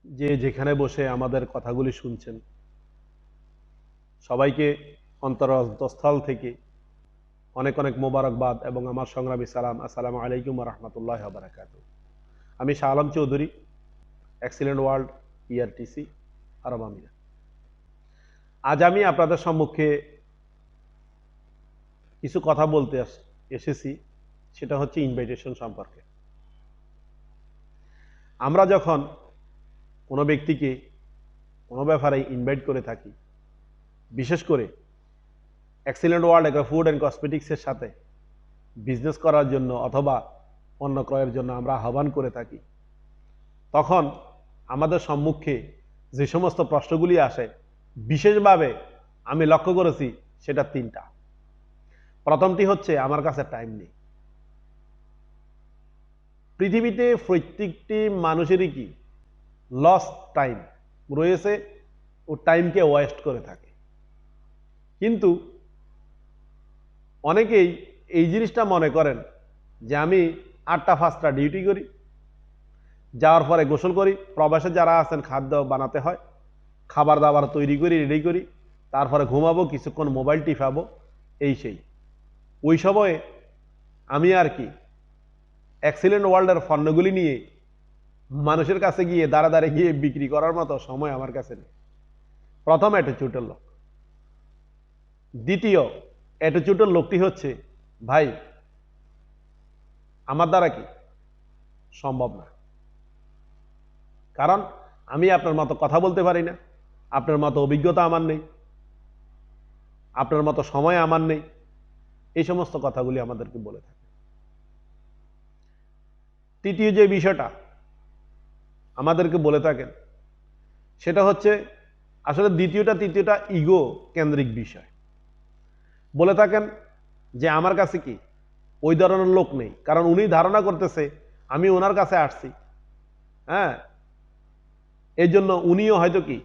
যে যেখানে বসে আমাদের কথাগুলি শুনছেন সবাইকে অন্তরস্থল থেকে অনেক অনেক মোবারকবাদ এবং আমার সংগ্রামী সালাম। আসসালামু আলাইকুম ওয়া রাহমাতুল্লাহি ওয়া বারাকাতুহু। আমি শাহ আলম চৌধুরী, এক্সিলেন্ট ওয়ার্ল্ড ইআরটিসি আরব আমিরাত। আজ আমি আপনাদের সম্মুখে কিছু কথা বলতে এসেছি, সেটা হচ্ছে ইনভাইটেশন সম্পর্কে। আমরা যখন কোনো ব্যক্তিকে কোনো ব্যাপারে ইনভাইট করে থাকি, বিশেষ করে Excellent World Agro Food and কসমেটিক্সের সাথে বিজনেস করার জন্য অথবা পণ্য ক্রয়ের জন্য আমরা আহ্বান করে থাকি, তখন আমাদের সম্মুখে যে সমস্ত প্রশ্নগুলি আসে, বিশেষভাবে আমি লক্ষ্য করেছি সেটা তিনটা। প্রথমটি হচ্ছে, আমার কাছে টাইম নেই। পৃথিবীতে প্রত্যেকটি মানুষেরই কি লস্ট টাইম রয়েছে, ও টাইমকে ওয়েস্ট করে থাকে। কিন্তু অনেকেই এই জিনিসটা মনে করেন যে আমি 8টা-5টা ডিউটি করি, যাওয়ার পরে গোসল করি, প্রবাসে যারা আছেন খাদ্য বানাতে হয়, খাবার দাবার তৈরি করি, রেডি করি, তারপরে ঘুমাবো, কিছুক্ষণ মোবাইল টিপাবো, এই সেই। ওই সময়ে আমি আর কি এক্সিলেন্ট ওয়ার্ল্ডের পণ্যগুলি নিয়ে মানুষের কাছে গিয়ে দাঁড়া গিয়ে বিক্রি করার মতো সময় আমার কাছে নেই। প্রথম অ্যাটিটিউডের লোক। দ্বিতীয় অ্যাটিটিউডের লোকটি হচ্ছে, ভাই আমার দ্বারা কি সম্ভব না, কারণ আমি আপনার মতো কথা বলতে পারি না, আপনার মতো অভিজ্ঞতা আমার নেই, আপনার মতো সময় আমার নেই। এই সমস্ত কথাগুলি আমাদেরকে বলে থাকে। তৃতীয় যে বিষয়টা আমাদেরকে বলে থাকেন সেটা হচ্ছে, আসলে তৃতীয়টা ইগো কেন্দ্রিক বিষয়। বলে থাকেন যে আমার কাছে কি ওই ধরনের লোক নেই, কারণ উনি ধারণা করতেছে আমি ওনার কাছে আসছি, হ্যাঁ, এই জন্য উনিও হয়তো কি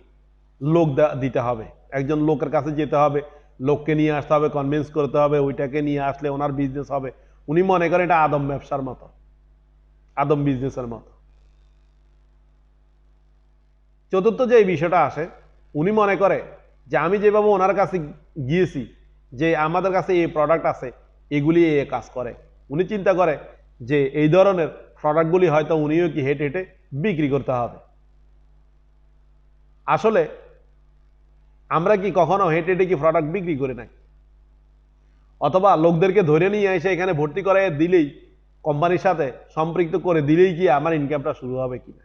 লোক দিতে হবে, একজন লোকের কাছে যেতে হবে, লোককে নিয়ে আসতে হবে, কনভিন্স করতে হবে, ওইটাকে নিয়ে আসলে ওনার বিজনেস হবে। উনি মনে করেন এটা আদম ব্যবসার মতো, আদম বিজনেসের মতো। চতুর্থ যে বিষয়টা আসে, উনি মনে করে যে আমি যেভাবে ওনার কাছে গিয়েছি, যে আমাদের কাছে এই প্রোডাক্ট আছে, এগুলি এ কাজ করে, উনি চিন্তা করে যে এই ধরনের প্রোডাক্টগুলি হয়তো উনিও কি হেঁটে হেঁটে বিক্রি করতে হবে। আসলে আমরা কি কখনো হেঁটে হেঁটে কি প্রোডাক্ট বিক্রি করি নাই? অথবা লোকদেরকে ধরে নিয়ে এসে এখানে ভর্তি করে দিলেই, কোম্পানির সাথে সম্পৃক্ত করে দিলেই কি আমার ইনকামটা শুরু হবে কিনা?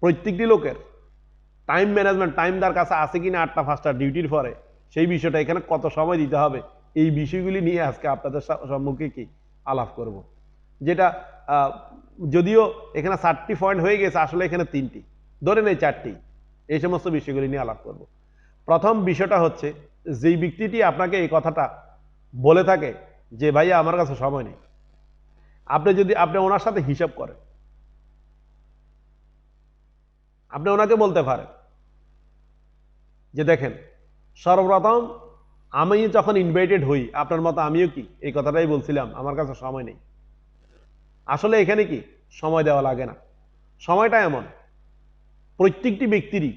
প্রত্যেকটি লোকের টাইম ম্যানেজমেন্ট, টাইম তার কাছে আছে কিনা 8টা-5টা ডিউটির পরে, সেই বিষয়টা, এখানে কত সময় দিতে হবে, এই বিষয়গুলি নিয়ে আজকে আপনাদের সম্মুখে কি আলাপ করব। যেটা যদিও এখানে 4টি পয়েন্ট হয়ে গেছে, আসলে এখানে 3টি, ধরে নেই 4টি। এই সমস্ত বিষয়গুলি নিয়ে আলাপ করব। প্রথম বিষয়টা হচ্ছে, যেই ব্যক্তিটি আপনাকে এই কথাটা বলে থাকে যে ভাইয়া আমার কাছে সময় নেই, আপনি ওনার সাথে হিসাব করেন, আপনি ওনাকে বলতে পারেন যে দেখেন, সর্বপ্রথম আমি যখন ইনভাইটেড হই আপনার মতো আমিও কি এই কথাটাই বলছিলাম, আমার কাছে সময় নেই। আসলে এখানে কি সময় দেওয়া লাগে না। সময়টা এমন, প্রত্যেকটি ব্যক্তিরই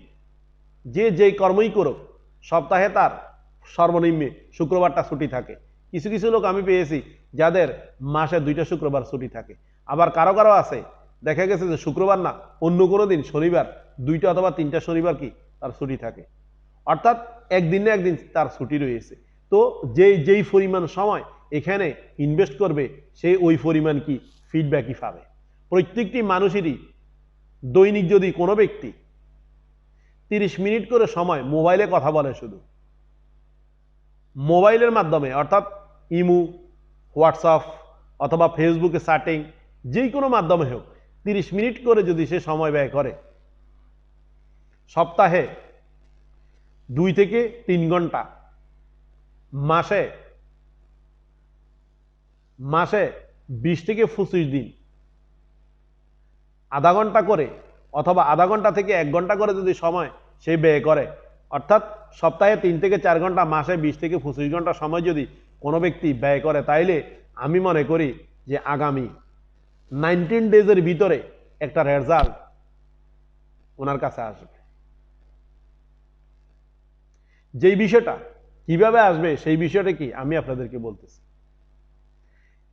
যে যেই কর্মই করুক, সপ্তাহে তার সর্বনিম্নে শুক্রবারটা ছুটি থাকে। কিছু কিছু লোক আমি পেয়েছি যাদের মাসে 2টা শুক্রবার ছুটি থাকে। আবার কারো কারো আছে, দেখা গেছে যে শুক্রবার না, অন্য কোনো দিন শনিবার, 2টা অথবা 3টা শনিবার কি তার ছুটি থাকে। অর্থাৎ একদিন না একদিন তার ছুটি রয়েছে। তো যেই পরিমাণ সময় এখানে ইনভেস্ট করবে, সে ওই পরিমাণ কি ফিডব্যাকই পাবে। প্রত্যেকটি মানুষেরই দৈনিক যদি কোনো ব্যক্তি 30 মিনিট করে সময় মোবাইলে কথা বলে, শুধু মোবাইলের মাধ্যমে, অর্থাৎ ইমো, হোয়াটসঅ্যাপ অথবা ফেসবুকে চ্যাটিং, যে কোনো মাধ্যমে হোক, 30 মিনিট করে যদি সে সময় ব্যয় করে, সপ্তাহে 2 থেকে 3 ঘন্টা, মাসে মাসে 20 থেকে 25 দিন আধা ঘন্টা করে, অথবা আধা ঘন্টা থেকে 1 ঘন্টা করে যদি সময় সে ব্যয় করে, অর্থাৎ সপ্তাহে 3 থেকে 4 ঘন্টা, মাসে 20 থেকে 25 ঘন্টা সময় যদি কোনো ব্যক্তি ব্যয় করে, তাইলে আমি মনে করি যে আগামী 19 ডেজের ভিতরে একটা রেজাল্ট ওনার কাছে আসবে। যেই বিষয়টা কিভাবে আসবে সেই বিষয়টা কি আমি আপনাদেরকে বলতেছি।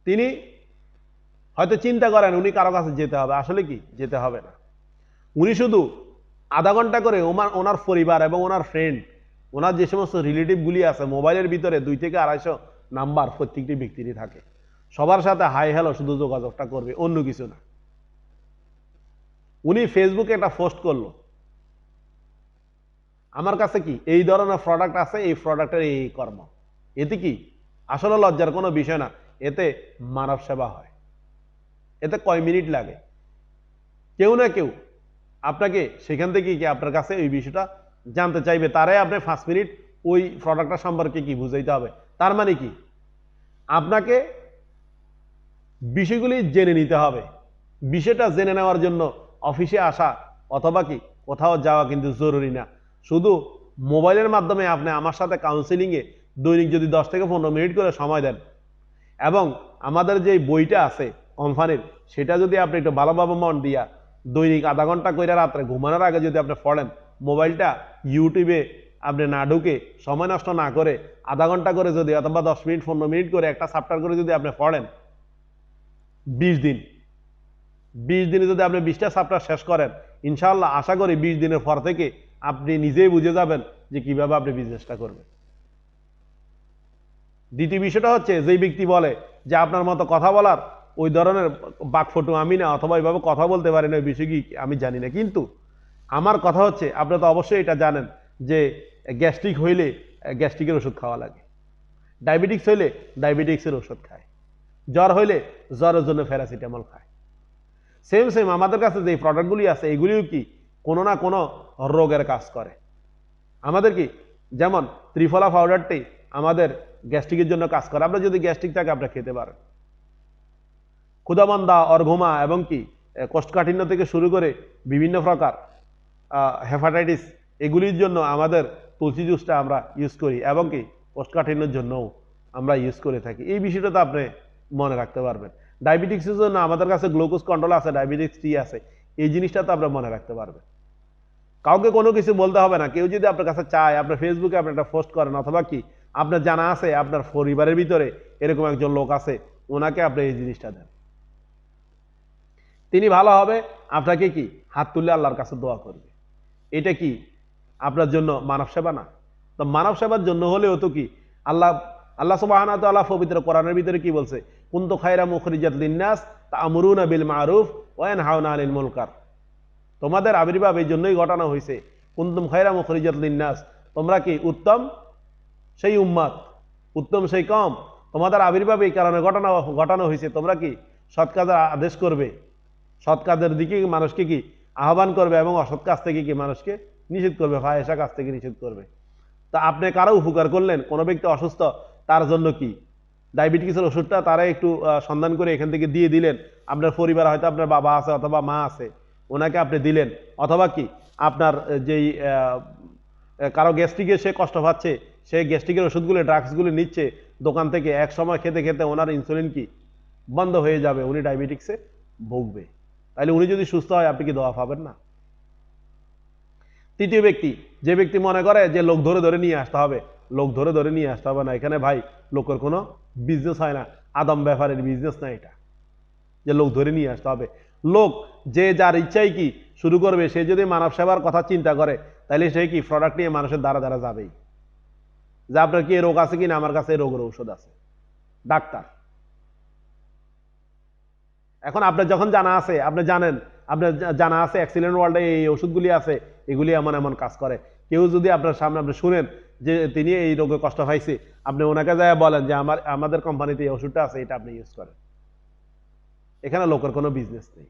তিনি হয়তো চিন্তা করেন উনি কারো কাছে যেতে হবে, আসলে কি যেতে হবে না। উনি শুধু আধা ঘন্টা করে ওনার পরিবার এবং ওনার ফ্রেন্ড, ওনার যে সমস্ত রিলেটিভগুলি আছে, মোবাইলের ভিতরে 200 থেকে 250 নাম্বার প্রত্যেকটি ব্যক্তিরই থাকে, সবার সাথে হাই হ্যালো শুধু যোগাযোগটা করবে, অন্য কিছু না। উনি ফেসবুকে একটা পোস্ট করলো, আমার কাছে কি এই ধরনের প্রোডাক্ট আছে, এই প্রোডাক্টের এই কর্ম। এতে কি আসলে লজ্জার কোনো বিষয় না, এতে মানব সেবা হয়। এতে কয় মিনিট লাগে, কেউ না কেউ আপনাকে সেখান থেকে কি আপনার কাছে ওই বিষয়টা জানতে চাইবে, তারাই আপনি 5 মিনিট ওই প্রোডাক্টটা সম্পর্কে কি বুঝাইতে হবে। তার মানে কি আপনাকে বিষয়গুলি জেনে নিতে হবে। বিষয়টা জেনে নেওয়ার জন্য অফিসে আসা অথবা কি কোথাও যাওয়া কিন্তু জরুরি না। শুধু মোবাইলের মাধ্যমে আপনি আমার সাথে কাউন্সিলিংয়ে দৈনিক যদি 10 থেকে 15 মিনিট করে সময় দেন, এবং আমাদের যে বইটা আছে কোম্পানির, সেটা যদি আপনি একটু ভালোভাবে মন দিয়া দৈনিক আধা ঘন্টা করে রাত্রে ঘুমানোর আগে যদি আপনি পড়েন, মোবাইলটা ইউটিউবে আপনি না ঢুকে সময় নষ্ট না করে আধা ঘন্টা করে যদি অথবা 10 মিনিট 15 মিনিট করে একটা চ্যাপ্টার করে যদি আপনি পড়েন, 20 দিনে যদি আপনি 20টা চ্যাপ্টার শেষ করেন, ইনশাআল্লাহ আশা করি 20 দিনের পর থেকে আপনি নিজেই বুঝে যাবেন যে কিভাবে আপনি বিজনেসটা করবেন। দ্বিতীয় বিষয়টা হচ্ছে, যেই ব্যক্তি বলে যে আপনার মতো কথা বলার ওই ধরনের বাকফটু আমি না, অথবা এইভাবে কথা বলতে পারি না, ওই বিষয় কি আমি জানি না, কিন্তু আমার কথা হচ্ছে আপনি তো অবশ্যই এটা জানেন যে গ্যাস্ট্রিক হইলে গ্যাস্ট্রিকের ওষুধ খাওয়া লাগে, ডায়াবেটিক্স হইলে ডায়াবেটিক্সের ওষুধ খায়, জ্বর হইলে জ্বরের জন্য প্যারাসিটামল খায়। সেম আমাদের কাছে যে প্রোডাক্টগুলি আছে এগুলিও কি কোনো না কোনো রোগের কাজ করে। আমাদের কি যেমন ত্রিফলা পাউডারটি আমাদের গ্যাস্ট্রিকের জন্য কাজ করে, আপনার যদি গ্যাস্ট্রিক থাকে আপনি খেতে পারেন। ক্ষুধামন্দা, অর্ঘুমা এবং কি কোষ্ঠকাঠিন্য থেকে শুরু করে বিভিন্ন প্রকার হেপাটাইটিস, এগুলির জন্য আমাদের তুলসী জুসটা আমরা ইউজ করি, এবং কি কোষ্ঠকাঠিন্যের জন্যও আমরা ইউজ করে থাকি। এই বিষয়টা তো আপনি মনে রাখতে পারবেন। ডায়াবেটিক্সের জন্য আমাদের কাছে গ্লুকোজ কন্ট্রোল আছে, ডায়াবেটিক্স টি আছে, এই জিনিসটা তো আপনি মনে রাখতে পারবেন। কাউকে কোনো কিছু বলতে হবে না। কেউ যদি আপনার কাছে চায়, আপনার ফেসবুকে আপনি একটা পোস্ট করেন, অথবা কি আপনার জানা আছে আপনার পরিবারের ভিতরে এরকম একজন লোক আছে, ওনাকে আপনি এই জিনিসটা দেন, তিনি ভালো হবে, আপনাকে কি হাত তুলে আল্লাহর কাছে দোয়া করবে। এটা কি আপনার জন্য মানব সেবা না? তো মানব সেবার জন্য হলেও তো কি আল্লাহ সুবহানাহু ওয়া তাআলা পবিত্র কোরআনের ভিতরে কি বলছে, কুনতু খায়রা মুখরিজাত লিন্নাস তা'মুরুনা বিল মারুফ ওয়া ইয়ানহাউনা আনিল মুনকার। তোমাদের আবির্ভাব এই জন্যই ঘটানো হয়েছে, কুনতুম খায়রা মুখরিজাত লিন্নাস, তোমরা কি উত্তম সেই উম্মত, উত্তম সেই কম, তোমাদের আবির্ভাব এই কারণে ঘটানো হয়েছে, তোমরা কি সৎ কাজের আদেশ করবে, সৎ কাজের দিকে মানুষকে কি আহ্বান করবে, এবং অসৎ কাজ থেকে কি মানুষকে নিষেধ করবে, ফাহেসা কাজ থেকে নিষেধ করবে। তা আপনি কারো উপকার করলেন, কোনো ব্যক্তি অসুস্থ, তার জন্য কি ডায়াবেটিসের ওষুধটা তারা একটু সন্ধান করে এখান থেকে দিয়ে দিলেন, আপনার পরিবার হয়তো আপনার বাবা আছে অথবা মা আছে, ওনাকে আপনি দিলেন, অথবা কি আপনার যেই কারো গ্যাস্ট্রিকে সে কষ্ট পাচ্ছে, সে গ্যাস্ট্রিকের ওষুধগুলো ড্রাগসগুলো নিচ্ছে দোকান থেকে, এক সময় খেতে খেতে ওনার ইনসুলিন কি বন্ধ হয়ে যাবে, উনি ডায়াবেটিক্সে ভুগবে, তাহলে উনি যদি সুস্থ হয় আপনি কি দোয়া পাবেন না? তৃতীয় ব্যক্তি, যে ব্যক্তি মনে করে যে লোক ধরে ধরে নিয়ে আসতে হবে, লোক ধরে ধরে নিয়ে আসতে হবে না। এখানে ভাই লোকের কোনো বিজনেস হয় না, আদম ব্যাপারের বিজনেস না এটা, যে লোক ধরে নিয়ে আসতে হবে। লোক যে যার ইচ্ছাই কি শুরু করবে, সে যদি মানব সেবার কথা চিন্তা করে, তাহলে সে কি প্রোডাক্ট নিয়ে মানুষের দ্বারা দ্বারা যাবেই, যে আপনার কি রোগ আছে কিনা, আমার কাছে এই রোগের ঔষধ আছে, ডাক্তার। এখন আপনার যখন জানা আছে, আপনি জানেন, আপনার জানা আছে এক্সিলেন্ট ওয়ার্ল্ডে এই ওষুধগুলি আছে, এগুলি এমন এমন কাজ করে। কেউ যদি আপনার সামনে আপনি শুনেন যে তিনি এই রোগে কষ্ট পাইছে, আপনি ওনাকে যায় বলেন যে আমাদের কোম্পানিতে এই ওষুধটা আছে, এটা আপনি ইউজ করেন। এখানে লোকের কোনো বিজনেস নেই।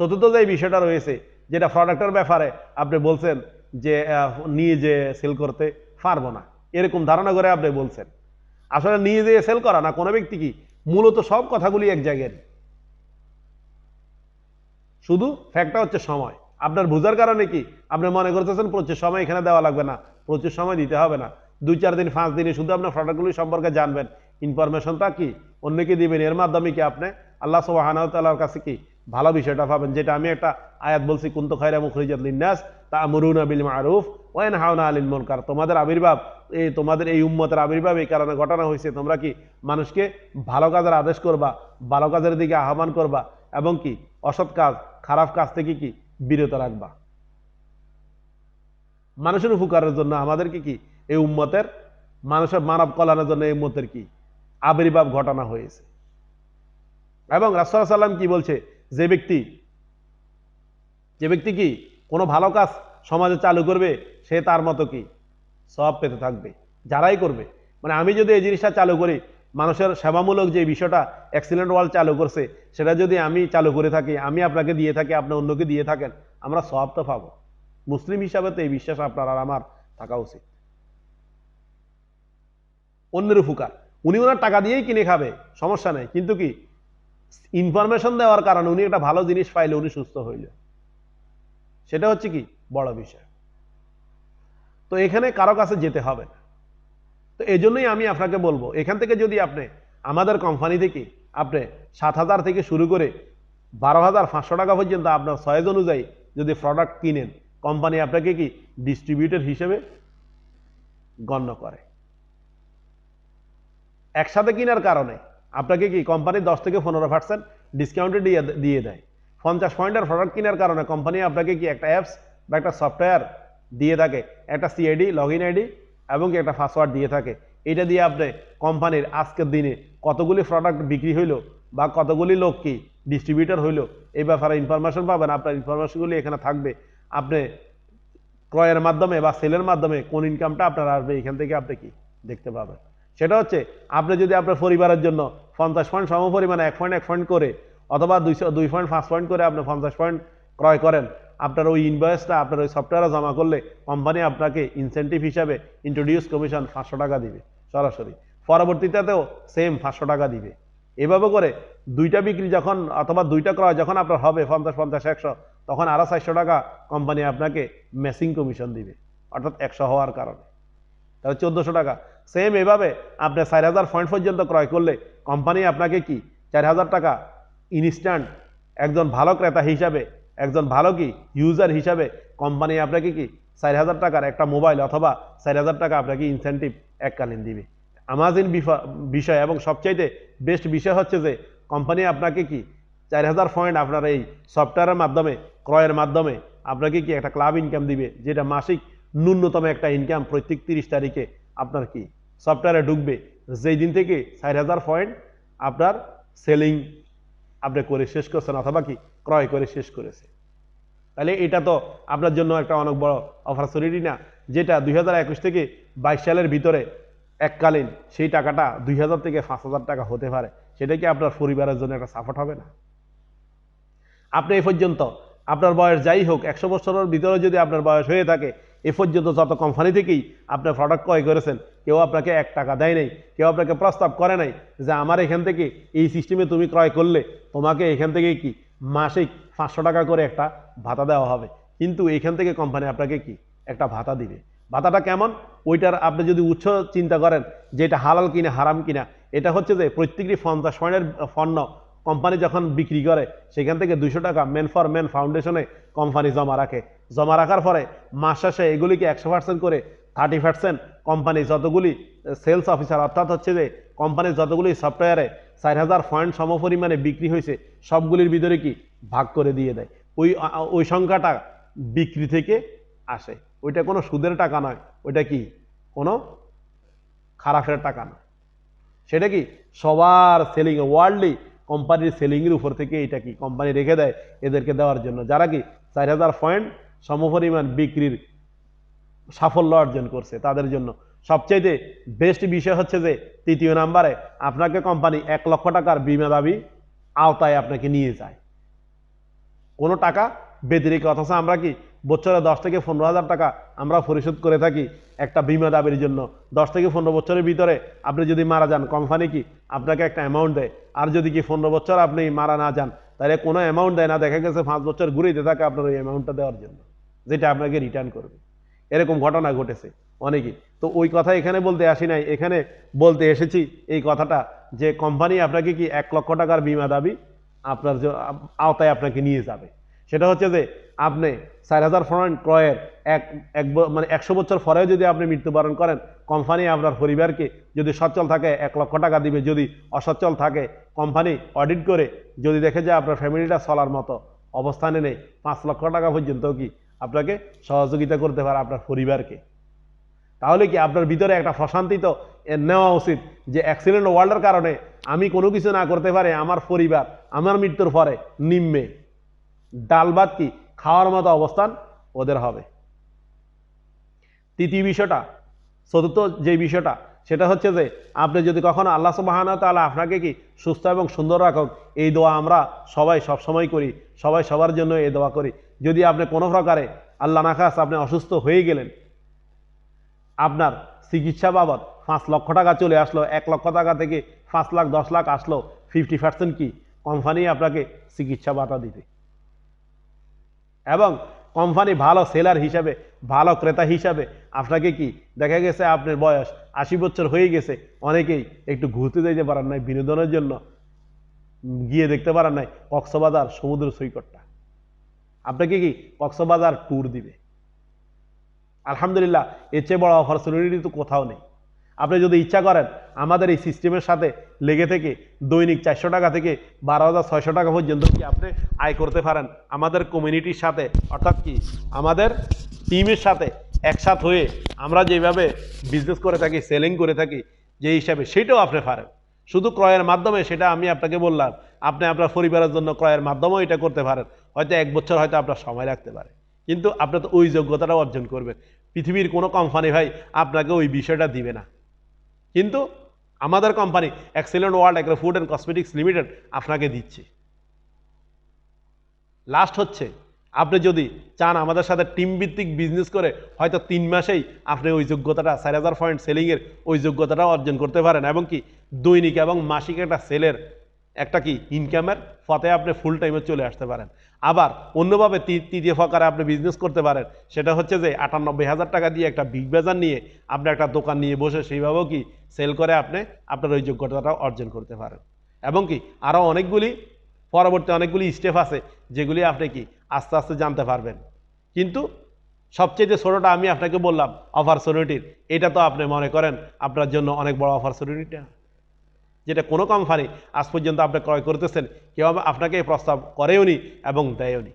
চতুর্থ যে বিষয়টা রয়েছে, যেটা প্রোডাক্টের ব্যাপারে আপনি বলছেন যে নিয়ে যে সেল করতে পারবো না, এরকম ধারণা করে আপনি বলছেন। আসলে নিয়ে যেয়ে সেল করা না, কোনো ব্যক্তি কি মূলত সব কথাগুলি এক জায়গায়, শুধু ফ্যাক্টটা হচ্ছে সময়। আপনার বোঝার কারণে কি আপনি মনে করতেছেন প্রচুর সময় এখানে দেওয়া লাগবে না, প্রচুর সময় দিতে হবে না, 2-4 দিন 5 দিনে শুধু আপনার প্রোডাক্টগুলি সম্পর্কে জানবেন, ইনফরমেশনটা কি অন্যকে দিবেন, এর মাধ্যমে কি আপনি আল্লাহ সুবহানাহু ওয়া তাআলার কাছে কি ভালো বিষয়টা পাবেন, যেটা আমি একটা আয়াত বলছি, কুনতু খায়রা মুখরিজাত লিন্নাস তা'মুরুনা বিল মা'রুফ ওয়া ইয়ানহাউনা আনিল মুনকার। তোমাদের আবির্ভাব, তোমাদের এই উম্মতের আবির্ভাব এই কারণে ঘটানো হয়েছে, তোমরা কি মানুষকে ভালো কাজের আদেশ করবা, ভালো কাজের দিকে আহ্বান করবা, এবং কি অসৎ কাজ খারাপ কাজ থেকে কি বিরত রাখবা। মানুষের উপকারের জন্য আমাদেরকে কি এই উম্মতের, মানুষের মানব কল্যাণের জন্য এই উম্মতের কি আবির্ভাব ঘটানো হয়েছে। এবং রাসূল সাল্লাল্লাহু আলাইহি ওয়াসাল্লাম কি বলছে, যে ব্যক্তি কি কোনো ভালো কাজ সমাজে চালু করবে, সে তার মতো কি সওয়াব পেতে থাকবে। যারাই করবে, মানে আমি যদি এই জিনিসটা চালু করি, মানুষের সেবামূলক যে বিষয়টা এক্সিলেন্ট ওয়ার্ল্ড চালু করছে, সেটা যদি আমি চালু করে থাকি, আমি আপনাকে দিয়ে থাকি, আপনি অন্যকে দিয়ে থাকেন, আমরা সওয়াব তো পাবো। মুসলিম হিসাবে তো এই বিশ্বাস আপনার আর আমার থাকা উচিত। অন্যের উপকার, উনি ওনার টাকা দিয়েই কিনে খাবে, সমস্যা নেই, কিন্তু কি ইনফরমেশন দেওয়ার কারণে উনি একটা ভালো জিনিস পাইলে, উনি সুস্থ হইল, সেটা হচ্ছে কি বড় বিষয়। তো এখানে কারো কাছে যেতে হবে না। তো এই জন্যই আমি আপনাকে বলবো, এখান থেকে যদি আপনি আমাদের কোম্পানি থেকে আপনি 7,000 থেকে শুরু করে 12,500 টাকা পর্যন্ত আপনার চয়েস অনুযায়ী যদি প্রোডাক্ট কিনেন, কোম্পানি আপনাকে কি ডিস্ট্রিবিউটর হিসেবে গণ্য করে। একসাথে কেনার কারণে আপনাকে কি কোম্পানি 10 থেকে 15% ডিসকাউন্টে দিয়ে দেয়। 50 পয়েন্টের প্রোডাক্ট কেনার কারণে কোম্পানি আপনাকে কি একটা অ্যাপস বা একটা সফটওয়্যার দিয়ে থাকে, একটা সিআইডি লগইন আইডি এবং একটা পাসওয়ার্ড দিয়ে থাকে। এটা দিয়ে আপনি কোম্পানির আজকের দিনে কতগুলি প্রোডাক্ট বিক্রি হইলো বা কতগুলি লোক কি ডিস্ট্রিবিউটর হইলো, এই ব্যাপারে ইনফরমেশন পাবেন। আপনার ইনফরমেশনগুলি এখানে থাকবে। আপনি ক্রয়ের মাধ্যমে বা সেলের মাধ্যমে কোন ইনকামটা আপনার আসবে, এখান থেকে আপনি কি দেখতে পাবেন। সেটা হচ্ছে আপনি যদি আপনার পরিবারের জন্য 50 পয়েন্ট সম পরিমাণে 1 পয়েন্ট করে অথবা 2.5 পয়েন্ট করে আপনি 50 পয়েন্ট ক্রয় করেন, আপনার ওই ইনভয়েসটা আপনার ওই সফটওয়্যারে জমা করলে কোম্পানি আপনাকে ইনসেন্টিভ হিসাবে ইন্ট্রোডিউস কমিশন 500 টাকা দিবে সরাসরি। পরবর্তীতেও সেম 500 টাকা দিবে। এভাবে করে দুইটা বিক্রি যখন অথবা দুইটা ক্রয় যখন আপনার হবে 50-50-100, তখন আরো 400 টাকা কোম্পানি আপনাকে মেসিং কমিশন দিবে, অর্থাৎ 100 হওয়ার কারণে, তাহলে 1400 টাকা। সেম এভাবে আপনি 4,000 পয়েন্ট পর্যন্ত ক্রয় করলে কোম্পানি আপনাকে কি 4,000 টাকা ইনস্ট্যান্ট, একজন ভালো ক্রেতা হিসাবে, একজন ভালো কি ইউজার হিসাবে কোম্পানি আপনাকে কি 4,000 টাকার একটা মোবাইল অথবা 4,000 টাকা আপনাকে ইনসেন্টিভ এককালীন দিবে। আমাজিন বিষয় এবং সবচাইতে বেস্ট বিষয় হচ্ছে যে কোম্পানি আপনাকে কি 4,000 পয়েন্ট আপনার এই সফটওয়্যারের মাধ্যমে ক্রয়ের মাধ্যমে আপনাকে কি একটা ক্লাব ইনকাম দিবে, যেটা মাসিক ন্যূনতম একটা ইনকাম প্রত্যেক 30 তারিখে আপনার কি সফটওয়্যারে ঢুকবে, যেই দিন থেকে 4,000 পয়েন্ট আপনার সেলিং আপনি করে শেষ করছেন অথবা কি ক্রয় করে শেষ করেছে। তাহলে এটা তো আপনার জন্য একটা অনেক বড় অপরচুনিটি না, যেটা 2021 থেকে 22 সালের ভিতরে এককালীন সেই টাকাটা 2,000 থেকে 5,000 টাকা হতে পারে। সেটা কি আপনার পরিবারের জন্য একটা সাপোর্ট হবে না? আপনি এই পর্যন্ত আপনার বয়স যাই হোক 100 বছরের ভিতরে যদি আপনার বয়স হয়ে থাকে, এ পর্যন্ত যত কোম্পানি থেকেই আপনার প্রোডাক্ট ক্রয় করেছেন, কেউ আপনাকে 1 টাকা দেয় নাই, কেউ আপনাকে প্রস্তাব করে নাই যে আমার এখান থেকে এই সিস্টেমে তুমি ক্রয় করলে তোমাকে এখান থেকে কি মাসিক 500 টাকা করে একটা ভাতা দেওয়া হবে। কিন্তু এখান থেকে কোম্পানি আপনাকে কি একটা ভাতা দিবে। ভাতাটা কেমন, ওইটার আপনি যদি উৎস চিন্তা করেন যে এটা হালাল কিনা হারাম কিনা, এটা হচ্ছে যে প্রত্যেকটি 50 পয়েন্টের পণ্য কোম্পানি যখন বিক্রি করে, সেখান থেকে 200 টাকা ম্যান ফর ম্যান ফাউন্ডেশনে কোম্পানি জমা রাখে। জমা রাখার পরে মাস শেষে এগুলিকে 100% করে 30% কোম্পানি যতগুলি সেলস অফিসার, অর্থাৎ হচ্ছে যে কোম্পানির যতগুলি সফটওয়্যারে 4,000 পয়েন্ট সমপরিমাণে বিক্রি হয়েছে, সবগুলির ভিতরে কি ভাগ করে দিয়ে দেয়। ওই সংখ্যাটা বিক্রি থেকে আসে, ওইটা কোনো সুদের টাকা নয়, ওইটা কি কোনো খারাপের টাকা নয়, সেটা কি সবার সেলিং ওয়ার্ল্ডলি কোম্পানির সেলিংয়ের উপর থেকে এটা কি কোম্পানি রেখে দেয় এদেরকে দেওয়ার জন্য, যারা কি 4,000 পয়েন্ট সমপরিমাণ বিক্রির সাফল্য অর্জন করছে তাদের জন্য। সবচাইতে বেস্ট বিষয় হচ্ছে যে 3য় নাম্বারে আপনাকে কোম্পানি 1 লক্ষ টাকার বিমা দাবি আওতায় আপনাকে নিয়ে যায়, কোনো টাকা ব্যতিরিক্ত। অথচ আমরা কি বছরে 10 থেকে 15,000 টাকা আমরা পরিশোধ করে থাকি একটা বিমা দাবির জন্য। 10 থেকে 15 বছরের ভিতরে আপনি যদি মারা যান, কোম্পানি কি আপনাকে একটা অ্যামাউন্ট দেয়। আর যদি কি 15 বছর আপনি মারা না যান, তাহলে কোনো অ্যামাউন্ট দেয় না, দেখা গেছে 5 বছর ঘুরেতে থাকে আপনার ওই অ্যামাউন্টটা দেওয়ার জন্য, যেটা আপনাকে রিটার্ন করবে। এরকম ঘটনা ঘটেছে অনেকই। তো ওই কথা এখানে বলতে আসি নাই, এখানে বলতে এসেছি এই কথাটা যে কোম্পানি আপনাকে কি 1 লক্ষ টাকার বিমা দাবি আপনার আওতায় আপনাকে নিয়ে যাবে। সেটা হচ্ছে যে আপনি 4000 ফ্রন্ট ক্রয়ের মানে 100 বছর পরেও যদি আপনি মৃত্যুবরণ করেন, কোম্পানি আপনার পরিবারকে যদি সচ্ছল থাকে 1 লক্ষ টাকা দিবে, যদি অসচ্ছল থাকে কোম্পানি অডিট করে যদি দেখে যে আপনার ফ্যামিলিটা চলার মতো অবস্থানে নেই, 5 লক্ষ টাকা পর্যন্ত কি আপনাকে সহযোগিতা করতে পারে আপনার পরিবারকে। তাহলে কি আপনার ভিতরে একটা প্রশান্তি তো নেওয়া উচিত যে অ্যাক্সিডেন্ট ওয়ার্ল্ডের কারণে আমি কোনো কিছু না করতে পারে আমার পরিবার আমার মৃত্যুর পরে নিম্নে ডাল ভাত কি খাওয়ার মতো অবস্থান ওদের হবে। তৃতীয় বিষয়টা, চতুর্থ যে বিষয়টা সেটা হচ্ছে যে আপনি যদি কখনো আল্লাহ সুবহানাহু ওয়া তাআলা আপনাকে কি সুস্থ এবং সুন্দর রাখুক, এই দোয়া আমরা সবাই সবসময় করি, সবাই সবার জন্য এই দোয়া করি। যদি আপনি কোনো প্রকারে আল্লাহ না খাস আপনি অসুস্থ হয়ে গেলেন, আপনার চিকিৎসা বাবদ 5 লক্ষ টাকা চলে আসলো, 1 লক্ষ টাকা থেকে 5 লাখ 10 লাখ আসলো, 50% কি কোম্পানি আপনাকে চিকিৎসা ভাতা দিবে। এবং কোম্পানি ভালো সেলার হিসাবে, ভালো ক্রেতা হিসাবে আপনাকে কি দেখা গেছে আপনার বয়স 80 বছর হয়ে গেছে, অনেকেই একটু ঘুরতে যেতে পারেন নাই বিনোদনের জন্য, গিয়ে দেখতে পারেন নাই কক্সবাজার সমুদ্র সৈকতটা, আপনাকে কি কক্সবাজার ট্যুর দিবে। আলহামদুলিল্লাহ, এর চেয়ে বড় অপরচুনিটি তো কোথাও নেই। আপনি যদি ইচ্ছা করেন আমাদের এই সিস্টেমের সাথে লেগে থেকে দৈনিক 400 টাকা থেকে 12,600 টাকা পর্যন্ত কি আপনি আয় করতে পারেন আমাদের কমিউনিটির সাথে, অর্থাৎ কি আমাদের টিমের সাথে একসাথ হয়ে আমরা যেভাবে বিজনেস করে থাকি, সেলিং করে থাকি যে হিসাবে, সেটাও আপনি পারেন। শুধু ক্রয়ের মাধ্যমে সেটা আমি আপনাকে বললাম, আপনি আপনার পরিবারের জন্য ক্রয়ের মাধ্যমেও এটা করতে পারেন। হয়তো 1 বছর হয়তো আপনার সময় লাগতে পারে, কিন্তু আপনি তো ওই যোগ্যতাটা অর্জন করবেন। পৃথিবীর কোনো কোম্পানি ভাই আপনাকে ওই বিষয়টা দিবে না, কিন্তু আমাদের company excellent world Agro Food and cosmetics limited আপনাকে দিচ্ছে। লাস্ট হচ্ছে, আপনি যদি চান আমাদের সাথে টিম ভিত্তিক বিজনেস করে হয়তো 3 মাসেই আপনি ওই যোগ্যতাটা 4000 পয়েন্ট সেলিংয়ের ওই যোগ্যতাটা অর্জন করতে পারেন, এবং কি দৈনিক এবং মাসিক একটা সেলের একটা কি ইনকামের পথে আপনি ফুল টাইমে চলে আসতে পারেন। আবার অন্যভাবে তৃতীয় প্রকারে আপনি বিজনেস করতে পারেন, সেটা হচ্ছে যে 98,000 টাকা দিয়ে একটা বিগ বাজার নিয়ে আপনি একটা দোকান নিয়ে বসে সেইভাবেও কি সেল করে আপনি আপনার ওই যোগ্যতাটা অর্জন করতে পারেন। এবং কি আরও অনেকগুলি পরবর্তী অনেকগুলি স্টেপ আছে যেগুলি আপনি কি আস্তে আস্তে জানতে পারবেন। কিন্তু সবচেয়ে যে ছোটোটা আমি আপনাকে বললাম অপরচুনিটির, এটা তো আপনি মনে করেন আপনার জন্য অনেক বড় অপরচুনিটিটা, যেটা কোনো কোম্পানি আজ পর্যন্ত আপনি ক্রয় করতেছেন কেউ আপনাকে এই প্রস্তাব করেও নি এবং দেয়ও নি।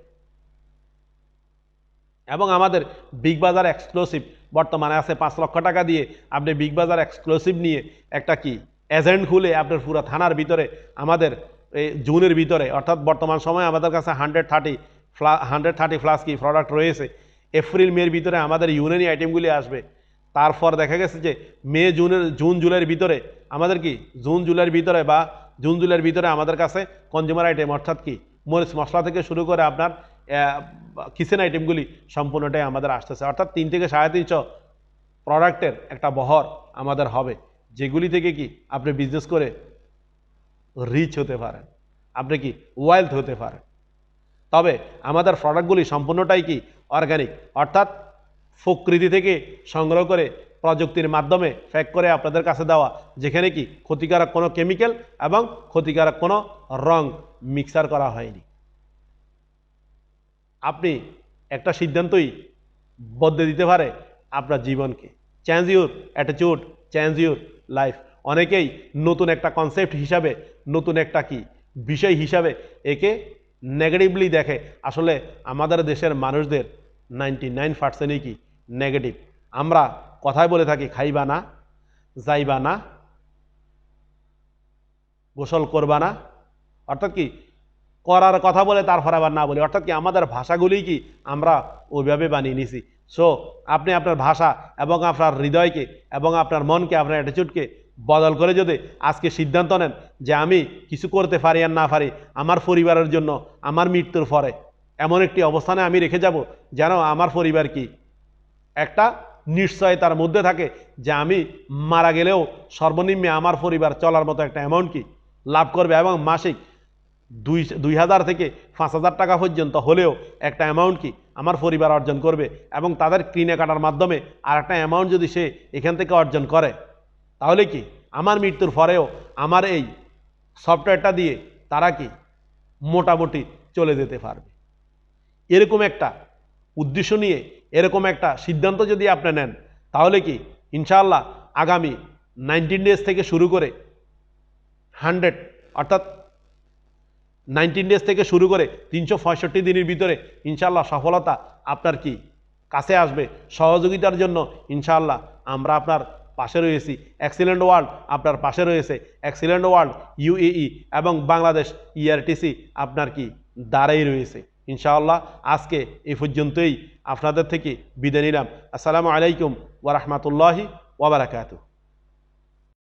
এবং আমাদের বিগ বাজার এক্সক্লুসিভ বর্তমানে আছে 5 লক্ষ টাকা দিয়ে আপনি বিগ বাজার এক্সক্লুসিভ নিয়ে একটা কি এজেন্ট খুলে আপনার পুরো থানার ভিতরে আমাদের এই জুনের ভিতরে, অর্থাৎ বর্তমান সময়ে আমাদের কাছে 130 প্লাস কি প্রোডাক্ট রয়েছে। এপ্রিল মের ভিতরে আমাদের ইউনানি আইটেমগুলি আসবে। তারপর দেখা গেছে যে জুন জুলাইয়ের ভিতরে আমাদের কি জুন জুলাইয়ের ভিতরে আমাদের কাছে কনজিউমার আইটেম, অর্থাৎ কি মরিচ মশলা থেকে শুরু করে আপনার কিচেন আইটেমগুলি সম্পূর্ণটাই আমাদের আসতেছে। অর্থাৎ 3 থেকে 350 প্রোডাক্টের একটা বহর আমাদের হবে, যেগুলি থেকে কি আপনি বিজনেস করে রিচ হতে পারেন, আপনি কি ওয়েলথ হতে পারেন। তবে আমাদের প্রোডাক্টগুলি সম্পূর্ণটাই কি অর্গানিক, অর্থাৎ প্রকৃতি থেকে সংগ্রহ করে প্রযুক্তির মাধ্যমে প্যাক করে আপনাদের কাছে দেওয়া, যেখানে কি ক্ষতিকারক কোনো কেমিক্যাল এবং ক্ষতিকারক কোনো রং মিক্সার করা হয়নি। আপনি একটা সিদ্ধান্তই বদলে দিতে পারে আপনার জীবনকে। Change your attitude, change your life. অনেকেই নতুন একটা কনসেপ্ট হিসাবে, নতুন একটা কি বিষয় হিসাবে একে নেগেটিভলি দেখে। আসলে আমাদের দেশের মানুষদের 99%ই কি নেগেটিভ। আমরা কথায় বলে থাকি খাইবা না, যাইবা না, গোসল করবা না, অর্থাৎ কি করার কথা বলে তারপর আবার না বলি, অর্থাৎ কি আমাদের ভাষাগুলি কি আমরা ওইভাবে বানিয়ে নিছি। সো আপনি আপনার ভাষা এবং আপনার হৃদয়কে এবং আপনার মনকে, আপনার অ্যাটিটিউডকে বদল করে যদি আজকে সিদ্ধান্ত নেন যে আমি কিছু করতে পারি আর না পারি আমার পরিবারের জন্য আমার মৃত্যুর পরে এমন একটি অবস্থানে আমি রেখে যাব যেন আমার পরিবার কি একটা নিশ্চয়তার মধ্যে থাকে যে আমি মারা গেলেও সর্বনিম্নে আমার পরিবার চলার মতো একটা অ্যামাউন্ট কি লাভ করবে, এবং মাসিক 2,000 থেকে 5,000 টাকা পর্যন্ত হলেও একটা অ্যামাউন্ট কি আমার পরিবার অর্জন করবে, এবং তাদের কিনে কাটার মাধ্যমে আর একটা অ্যামাউন্ট যদি সে এখান থেকে অর্জন করে, তাহলে কি আমার মৃত্যুর পরেও আমার এই সফটওয়্যারটা দিয়ে তারা কি মোটামুটি চলে যেতে পারবে। এরকম একটা উদ্দেশ্য নিয়ে এরকম একটা সিদ্ধান্ত যদি আপনি নেন, তাহলে কি ইনশাআল্লাহ আগামী 19 ডেজ থেকে শুরু করে 100 অর্থাৎ 19 ডেজ থেকে শুরু করে 365 দিনের ভিতরে ইনশাআল্লাহ সফলতা আপনার কি কাছে আসবে। সহযোগিতার জন্য ইনশাআল্লাহ আমরা আপনার পাশে রয়েছি। এক্সিলেন্ট ওয়ার্ল্ড আপনার পাশে রয়েছে। এক্সিলেন্ট ওয়ার্ল্ড ইউএই এবং বাংলাদেশ ইআরটিসি আপনার কি দাঁড়াই রয়েছে। ইনশাআল্লাহ আজকে এই পর্যন্তই আপনাদের থেকে বিদায় নিলাম। আসসালামু আলাইকুম ওয়া রাহমাতুল্লাহি ওয়া বারাকাতুহু।